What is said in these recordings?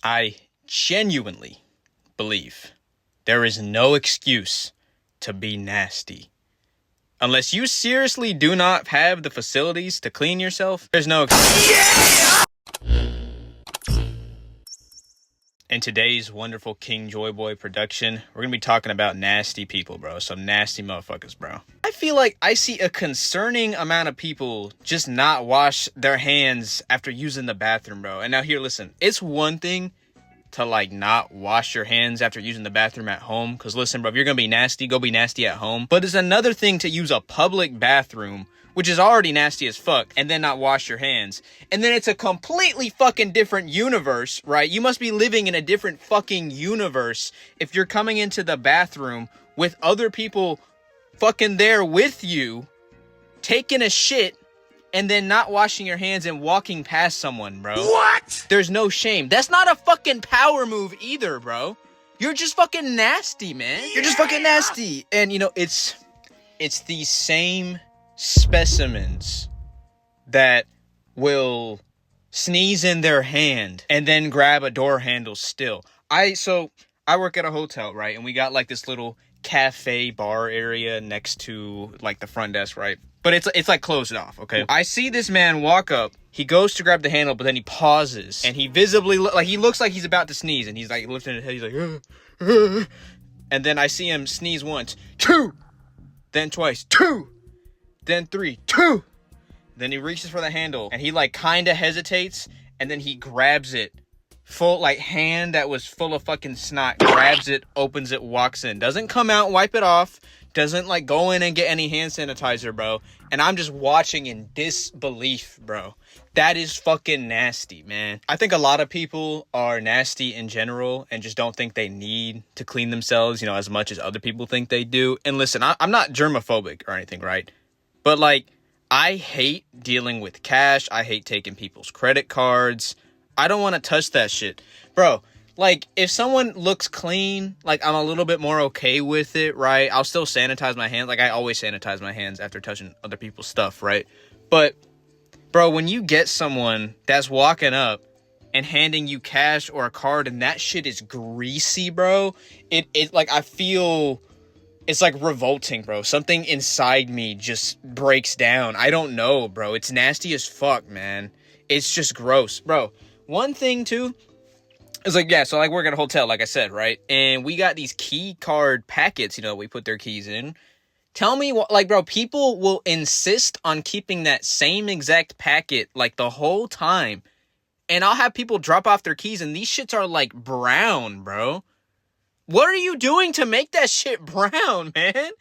I genuinely believe there is no excuse to be nasty. Unless you seriously do not have the facilities to clean yourself, there's no excuse. Yeah! In today's wonderful King Joy Boy production, we're going to be talking about nasty people, bro. Some nasty motherfuckers, bro. I feel like I see a concerning amount of people just not wash their hands after using the bathroom, bro. And now here, listen, it's one thing to like not wash your hands after using the bathroom at home. Because listen, bro, if you're going to be nasty, go be nasty at home. But it's another thing to use a public bathroom, which is already nasty as fuck, and then not wash your hands. And then it's a completely fucking different universe, right? You must be living in a different fucking universe if you're coming into the bathroom with other people fucking there with you, taking a shit, and then not washing your hands and walking past someone, bro. What? There's no shame. That's not a fucking power move either, bro. You're just fucking nasty, man. Yeah. You're just fucking nasty. And, you know, it's these same specimens that will sneeze in their hand and then grab a door handle still. I work at a hotel, right? And we got like this little cafe bar area next to like the front desk, right? But it's like closed off, okay? I see this man walk up. He goes to grab the handle, but then he pauses and he visibly he looks like he's about to sneeze, and he's like lifting his head. He's like, and then I see him sneeze once, two, then twice, two, then three, two. Then he reaches for the handle and he like kind of hesitates, and then he grabs it. Full, like, hand that was full of fucking snot, grabs it, opens it, walks in. Doesn't come out, wipe it off. Doesn't, like, go in and get any hand sanitizer, bro. And I'm just watching in disbelief, bro. That is fucking nasty, man. I think a lot of people are nasty in general and just don't think they need to clean themselves, you know, as much as other people think they do. And listen, I'm not germophobic or anything, right? But, like, I hate dealing with cash. I hate taking people's credit cards. I don't want to touch that shit. Bro, like, if someone looks clean, like, I'm a little bit more okay with it, right? I'll still sanitize my hands. Like, I always sanitize my hands after touching other people's stuff, right? But, bro, when you get someone that's walking up and handing you cash or a card and that shit is greasy, bro, it like, I feel... It's, like, revolting, bro. Something inside me just breaks down. I don't know, bro. It's nasty as fuck, man. It's just gross. Bro, one thing, too, is, like, yeah, so, like, work at a hotel, like I said, right? And we got these key card packets, you know, we put their keys in. Tell me, what, like, bro, people will insist on keeping that same exact packet, like, the whole time. And I'll have people drop off their keys, and these shits are, like, brown, bro. What are you doing to make that shit brown, man?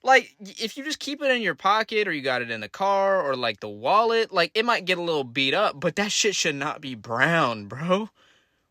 Like, if you just keep it in your pocket or you got it in the car or, like, the wallet, like, it might get a little beat up, but that shit should not be brown, bro.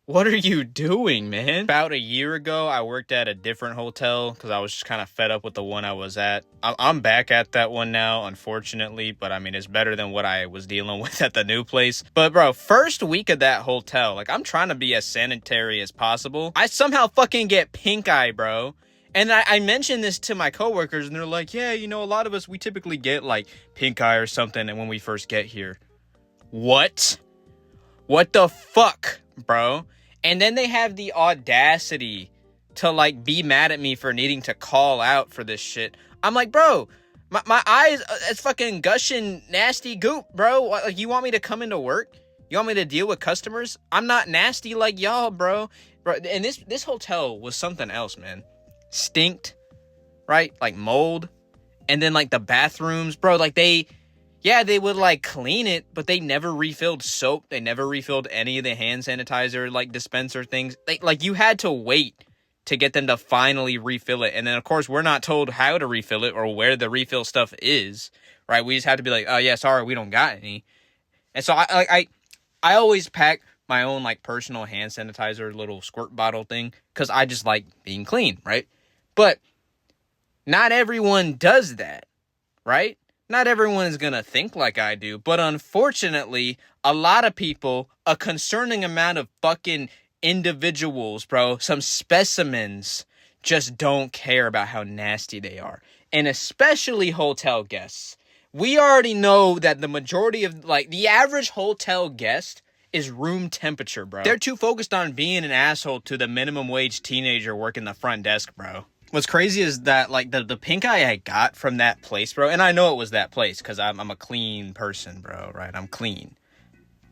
What are you doing, man? About a year ago, I worked at a different hotel because I was just kind of fed up with the one I was at. I'm back at that one now, unfortunately, but I mean, it's better than what I was dealing with at the new place. But bro, first week of that hotel, like, I'm trying to be as sanitary as possible. I somehow fucking get pink eye, bro. And I mentioned this to my coworkers, and they're like, yeah, you know, a lot of us, we typically get, like, pink eye or something and when we first get here. What? What the fuck, bro? And then they have the audacity to, like, be mad at me for needing to call out for this shit. I'm like, bro, my eyes, it's fucking gushing nasty goop, bro. Like, you want me to come into work? You want me to deal with customers? I'm not nasty like y'all, bro. And this hotel was something else, man. Stinked, right? Like mold. And then, like, the bathrooms, bro, like, they would, like, clean it, but they never refilled soap. They never refilled any of the hand sanitizer, like, dispenser things. Like, you had to wait to get them to finally refill it. And then, of course, we're not told how to refill it or where the refill stuff is, right? We just have to be like, oh, yeah, sorry, we don't got any. And so I always pack my own, like, personal hand sanitizer little squirt bottle thing because I just like being clean, right? But not everyone does that, right? Not everyone is going to think like I do, but unfortunately, a lot of people, a concerning amount of fucking individuals, bro, some specimens, just don't care about how nasty they are. And especially hotel guests. We already know that the majority of, like, the average hotel guest is room temperature, bro. They're too focused on being an asshole to the minimum wage teenager working the front desk, bro. What's crazy is that, like, the pink eye I got from that place, bro, and I know it was that place because I'm a clean person, bro, right? I'm clean.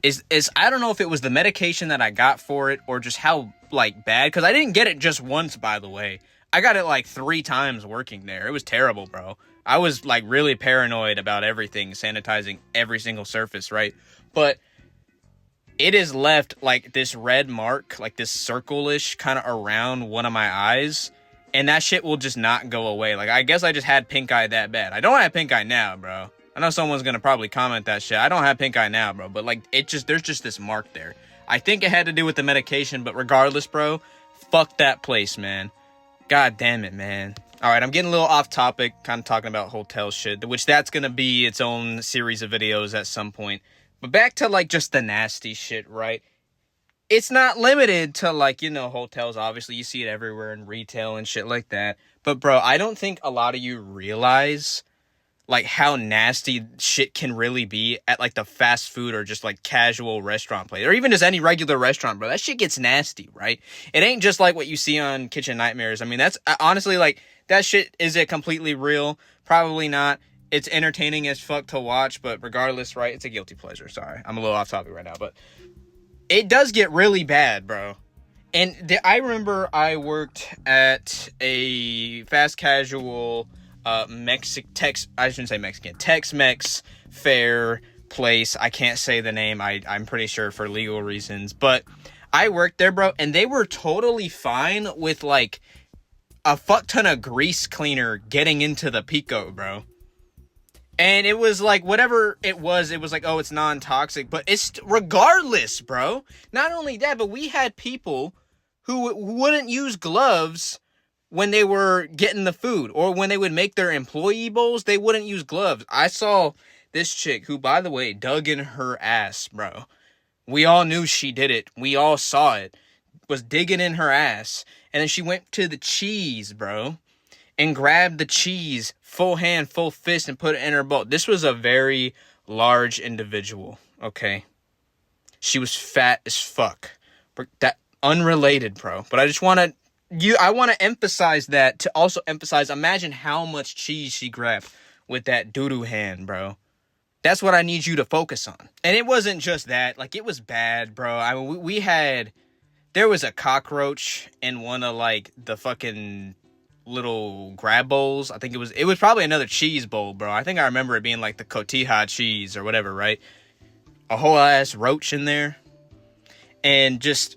Is I don't know if it was the medication that I got for it or just how, like, bad, because I didn't get it just once, by the way. I got it, like, 3 times working there. It was terrible, bro. I was, like, really paranoid about everything, sanitizing every single surface, right? But it has left, like, this red mark, like, this circle-ish kind of around one of my eyes, and that shit will just not go away. Like, I guess I just had pink eye that bad. I don't have pink eye now, bro. I know someone's gonna probably comment that shit. I don't have pink eye now, bro. But, like, there's just this mark there. I think it had to do with the medication, but regardless, bro, fuck that place, man. God damn it, man. All right, I'm getting a little off topic, kind of talking about hotel shit, which that's gonna be its own series of videos at some point. But back to, like, just the nasty shit, right? It's not limited to, like, you know, hotels. Obviously, you see it everywhere in retail and shit like that. But, bro, I don't think a lot of you realize, like, how nasty shit can really be at, like, the fast food or just, like, casual restaurant place. Or even just any regular restaurant, bro. That shit gets nasty, right? It ain't just like what you see on Kitchen Nightmares. I mean, that's, honestly, like, that shit, is it completely real? Probably not. It's entertaining as fuck to watch, but regardless, right? It's a guilty pleasure. Sorry. I'm a little off topic right now, but it does get really bad, bro. And I remember I worked at a fast casual Tex-Mex fare place. I can't say the name. I'm pretty sure for legal reasons. But I worked there, bro, and they were totally fine with, like, a fuck ton of grease cleaner getting into the pico, bro. And it was like, whatever it was like, oh, it's non-toxic. But it's regardless, bro. Not only that, but we had people who wouldn't use gloves when they were getting the food. Or when they would make their employee bowls, they wouldn't use gloves. I saw this chick who, by the way, dug in her ass, bro. We all knew she did it. We all saw it. Was digging in her ass. And then she went to the cheese, bro, and grabbed the cheese, full hand, full fist, and put it in her bowl. This was a very large individual, okay? She was fat as fuck. That unrelated, bro. But I just want to, I want to emphasize that, to also emphasize, imagine how much cheese she grabbed with that doo-doo hand, bro. That's what I need you to focus on. And it wasn't just that. Like, it was bad, bro. I mean, we had, there was a cockroach in one of, like, the fucking little grab bowls. I think it was probably another cheese bowl, bro. I think I remember it being like the cotija cheese or whatever, right? A whole ass roach in there. And just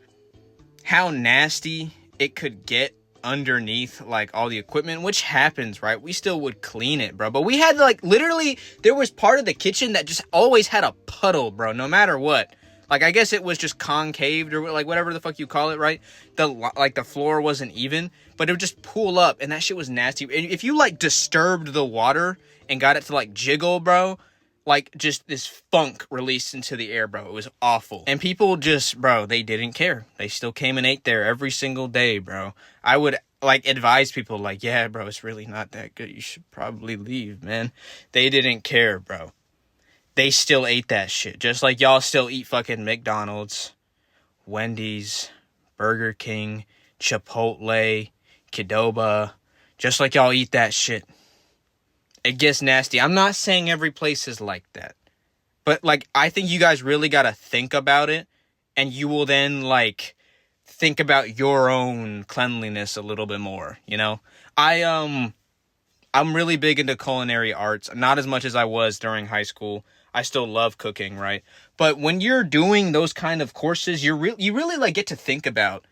how nasty it could get underneath, like, all the equipment, which happens, right? We still would clean it, bro. But we had, like, literally, there was part of the kitchen that just always had a puddle, bro, no matter what. Like, I guess it was just concaved or, like, whatever the fuck you call it, right? The floor wasn't even, but it would just pool up, and that shit was nasty. And if you, like, disturbed the water and got it to, like, jiggle, bro, like, just this funk released into the air, bro. It was awful. And people just, bro, they didn't care. They still came and ate there every single day, bro. I would, like, advise people, like, yeah, bro, it's really not that good. You should probably leave, man. They didn't care, bro. They still ate that shit. Just like y'all still eat fucking McDonald's, Wendy's, Burger King, Chipotle, Qdoba. Just like y'all eat that shit. It gets nasty. I'm not saying every place is like that. But, like, I think you guys really gotta think about it. And you will then, like, think about your own cleanliness a little bit more, you know? I'm really big into culinary arts. Not as much as I was during high school. I still love cooking, right? But when you're doing those kind of courses, you really, like, get to think about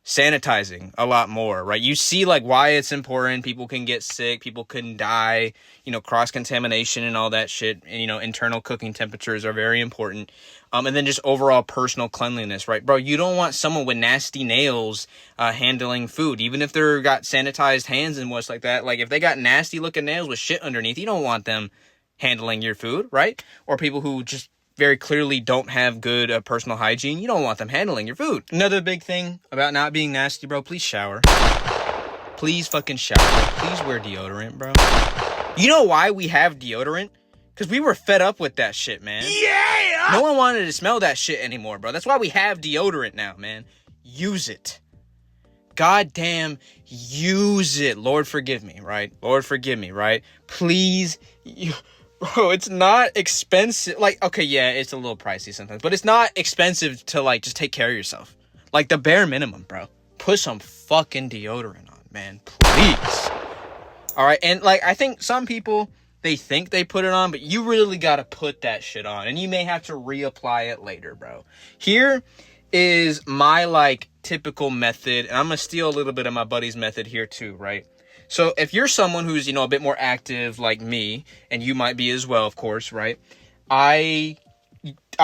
sanitizing a lot more, right? You see, like, why it's important. People can get sick. People can die. You know, cross-contamination and all that shit. And, you know, internal cooking temperatures are very important. And then just overall personal cleanliness, right? Bro, you don't want someone with nasty nails handling food. Even if they're got sanitized hands and what's like that. Like, if they got nasty-looking nails with shit underneath, you don't want them handling your food, right? Or people who just very clearly don't have good personal hygiene. You don't want them handling your food. Another big thing about not being nasty, bro, please shower. Please fucking shower. Please wear deodorant, bro. You know why we have deodorant? Because we were fed up with that shit, man. Yeah! No one wanted to smell that shit anymore, bro. That's why we have deodorant now, man. Use it. Goddamn, use it. Lord, forgive me, right? Lord, forgive me, right? Please. Bro, it's not expensive. Like, okay, yeah, it's a little pricey sometimes, but it's not expensive to, like, just take care of yourself. Like, the bare minimum, bro. Put some fucking deodorant on, man. Please. All right, and, like, I think some people, they think they put it on, but you really gotta put that shit on, and you may have to reapply it later, bro. Here is my, like, typical method, and I'm gonna steal a little bit of my buddy's method here, too, right? So if you're someone who's, a bit more active like me, and you might be as well, of course, right? I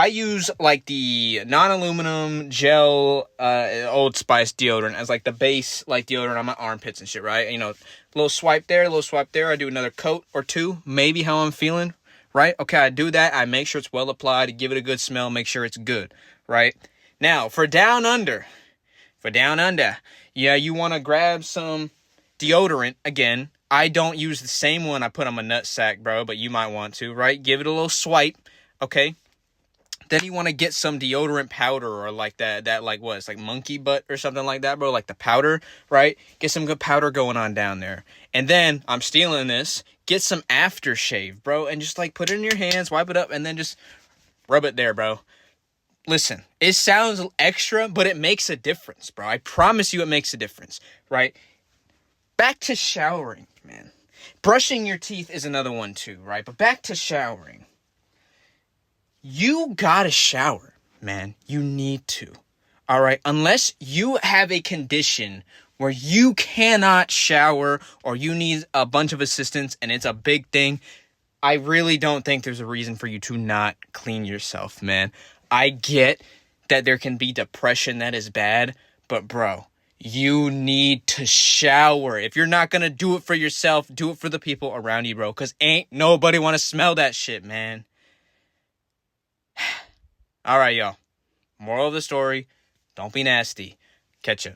use like the non-aluminum gel Old Spice deodorant as like the base like deodorant on my armpits and shit, right? A little swipe there, I do another coat or two, maybe how I'm feeling, right? Okay, I do that. I make sure it's well applied, give it a good smell, make sure it's good, right? Now, for down under, yeah, you want to grab some deodorant. Again, I don't use the same one I put on my nutsack, bro, but you might want to, right? Give it a little swipe, okay? Then you want to get some deodorant powder or like that like what? It's like monkey butt or something like that, bro, like the powder, right? Get some good powder going on down there. And then, I'm stealing this, get some aftershave, bro, and just like put it in your hands, wipe it up, and then just rub it there, bro. Listen, it sounds extra, but it makes a difference, bro. I promise you it makes a difference, right? Back to showering, man. Brushing your teeth is another one too, right? But back to showering. You gotta shower, man. You need to. All right? Unless you have a condition where you cannot shower or you need a bunch of assistance and it's a big thing, I really don't think there's a reason for you to not clean yourself, man. I get that there can be depression that is bad, but bro, you need to shower. If you're not gonna do it for yourself, do it for the people around you, bro. Because ain't nobody want to smell that shit, man. All right, y'all. Moral of the story, don't be nasty. Catch ya.